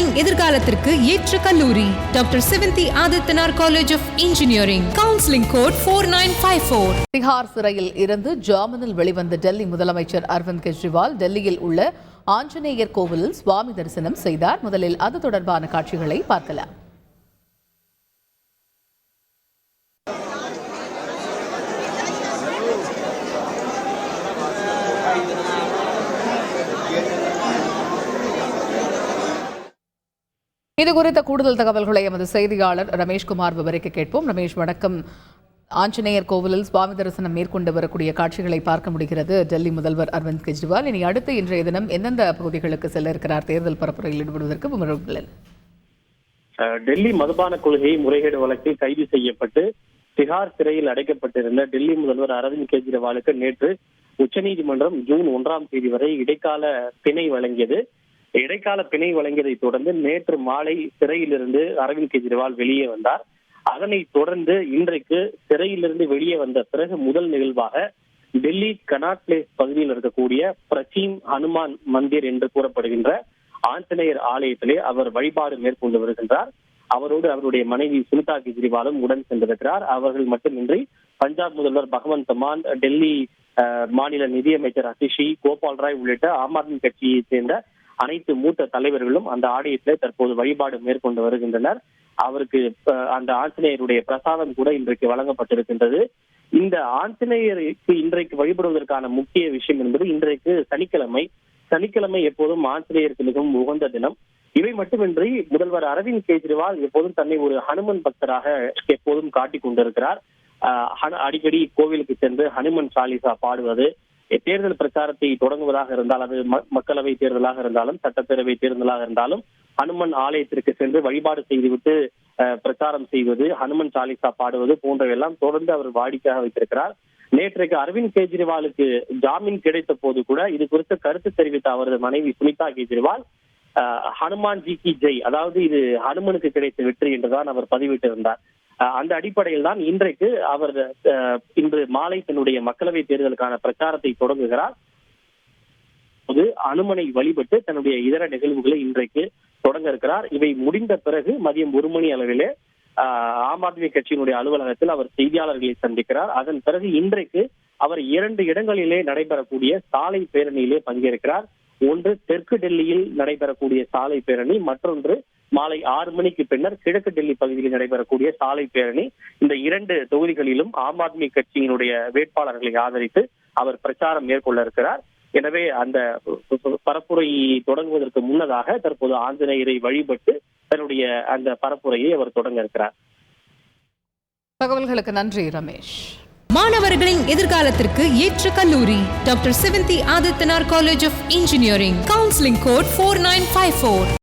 மாணவர்களின் எதிர்காலத்திற்கு ஏற்ற கல்லூரி doctor Sevanthi Adithanar college of engineering. Counselling code 4954. Tihar சிறையில் இருந்து ஜாமீனில் வெளிவந்த டெல்லி முதலமைச்சர் அரவிந்த் கெஜ்ரிவால் டெல்லியில் உள்ள ஆஞ்சநேயர் கோவிலில் சுவாமி தரிசனம் செய்தார். முதலில் அது தொடர்பான காட்சிகளை பார்க்கலாம். இது குறித்த கூடுதல் தகவல்களை எமது செய்தியாளர் ரமேஷ்குமார் விவரிக்க கேட்போம். ரமேஷ், வணக்கம். ஆஞ்சநேயர் கோவிலில் சுவாமி தரிசனம் மேற்கொண்டு வரக்கூடிய காட்சிகளை பார்க்க முடிகிறது டெல்லி முதல்வர் அரவிந்த் கெஜ்ரிவால். இனி அடுத்து இன்றைய தினம் எந்தெந்த பகுதிகளுக்கு செல்ல இருக்கிறார் தேர்தல் பரப்புரையில் ஈடுபடுவதற்கு விவரங்கள்? டெல்லி மதுபான கொள்கை முறைகேடு வழக்கில் கைது செய்யப்பட்டு திஹார் சிறையில் அடைக்கப்பட்டிருந்த டெல்லி முதல்வர் அரவிந்த் கெஜ்ரிவாலுக்கு நேற்று உச்சநீதிமன்றம் ஜூன் 1ஆம் தேதி வரை இடைக்கால பிணை வழங்கியது. இடைக்கால பிணை வழங்கியதை தொடர்ந்து நேற்று மாலை சிறையிலிருந்து அரவிந்த் கெஜ்ரிவால் வெளியே வந்தார். அதனைத் தொடர்ந்து இன்றைக்கு சிறையிலிருந்து வெளியே வந்த பிறகு முதல் நிகழ்வாக டெல்லி கனாட் பிளேஸ் பகுதியில் இருக்கக்கூடிய பிரச்சீம் ஹனுமான் மந்திர் என்று கூறப்படுகின்ற ஆஞ்சநேயர் ஆலயத்திலே அவர் வழிபாடு மேற்கொண்டு வருகின்றார். அவரோடு அவருடைய மனைவி சுனிதா கெஜ்ரிவாலும் உடன் சென்றிருக்கிறார். அவர்கள் மட்டுமின்றி பஞ்சாப் முதல்வர் பகவந்த் மான், டெல்லி மாநில நிதியமைச்சர் அதிஷி, கோபால் ராய் உள்ளிட்ட ஆம் ஆத்மி கட்சியை சேர்ந்த அனைத்து மூத்த தலைவர்களும் அந்த ஆலயத்திலே தற்போது வழிபாடு மேற்கொண்டு வருகின்றனர். அவருக்கு அந்த ஆஞ்சநேயருடைய பிரசாதம் கூட இன்றைக்கு வழங்கப்பட்டிருக்கின்றது. இந்த ஆஞ்சநேயருக்கு இன்றைக்கு வழிபடுவதற்கான முக்கிய விஷயம் என்பது இன்றைக்கு சனிக்கிழமை எப்போதும் ஆஞ்சநேயருக்கு மிகவும் உகந்த தினம். இவை மட்டுமின்றி முதல்வர் அரவிந்த் கெஜ்ரிவால் எப்போதும் தன்னை ஒரு ஹனுமன் பக்தராக எப்போதும் காட்டிக் கொண்டிருக்கிறார். அடிக்கடி கோவிலுக்கு சென்று ஹனுமன் சாலிசா பாடுவது, தேர்தல் பிரச்சாரத்தை தொடங்குவதாக இருந்தால், அது மக்களவை தேர்தலாக இருந்தாலும் சட்டப்பேரவை தேர்தலாக இருந்தாலும் ஹனுமன் ஆலயத்திற்கு சென்று வழிபாடு செய்துவிட்டு பிரச்சாரம் செய்வது, ஹனுமன் சாலிசா பாடுவது போன்றவையெல்லாம் தொடர்ந்து அவர் வாடிக்கையாக வைத்திருக்கிறார். நேற்றைக்கு அரவிந்த் கெஜ்ரிவாலுக்கு ஜாமீன் கிடைத்த போது கூட இது குறித்து கருத்து தெரிவித்த அவரது மனைவி சுனிதா கெஜ்ரிவால் ஹனுமான் ஜி கி ஜெய், அதாவது இது ஹனுமனுக்கு கிடைத்த வெற்றி என்றுதான் அவர் பதிவிட்டிருந்தார். அந்த அடிப்படையில் தான் இன்றைக்கு அவர் இன்று மாலை தன்னுடைய மக்களவை தேர்தலுக்கான பிரச்சாரத்தை தொடங்குகிறார். அனுமனை வழிபட்டு தன்னுடைய இதர நிகழ்வுகளை இன்றைக்கு தொடங்க இருக்கிறார். இவை முடிந்த பிறகு மதியம் 1 மணி அளவிலே ஆம் ஆத்மி கட்சியினுடைய அலுவலகத்தில் அவர் செய்தியாளர்களை சந்திக்கிறார். அதன் பிறகு இன்றைக்கு அவர் 2 இடங்களிலே நடைபெறக்கூடிய சாலை பேரணியிலே பங்கேற்கிறார். ஒன்று தெற்கு டெல்லியில் நடைபெறக்கூடிய சாலை பேரணி, மற்றொன்று மாலை 6 மணிக்கு பின்னர் கிழக்கு டெல்லி பகுதியில் நடைபெறக்கூடிய சாலை பேரணி. இந்த 2 தொகுதிகளிலும் ஆம் ஆத்மி கட்சியினுடைய வேட்பாளர்களை ஆதரித்து அவர் பிரச்சாரம் மேற்கொள்ள இருக்கிறார். எனவே அந்த பரப்புரை தொடங்குவதற்கு முன்னதாக தற்போது ஆஞ்சநேயரை வழிபட்டு தன்னுடைய அந்த பரப்புரையை அவர் தொடங்க இருக்கிறார். தகவல்களுக்கு நன்றி ரமேஷ். மாணவர்களின் எதிர்காலத்திற்கு ஏற்ற கல்லூரி doctor Sevanthi Adithanar college of engineering. Counselling code 4954.